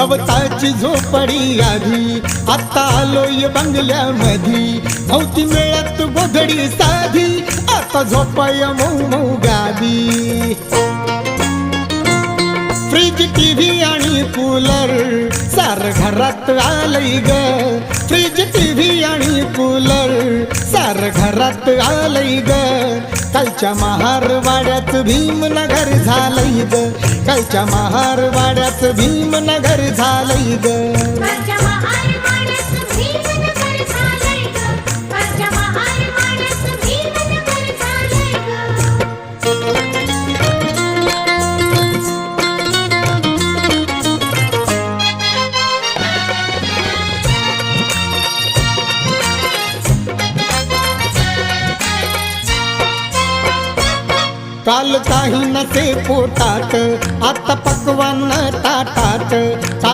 गवताची झोपडी आधी, आता आलोय बंगल्यामधी. नव्हती मिळत गोधडी साधी, आता झोपाय मऊ मऊ गादी. फ्रीज, टीव्ही आणि कूलर सार घरात आलंय ग. फ्रीज, टीव्ही आणि कूलर सार घरात आलंय ग. कालच्या महारवाड्यात भीमनगर झालंय ग. कालच्या महारवाड्यात भीमनगर झालंय ग. काल काही नसे पोटात, आता पक्वान ताटात.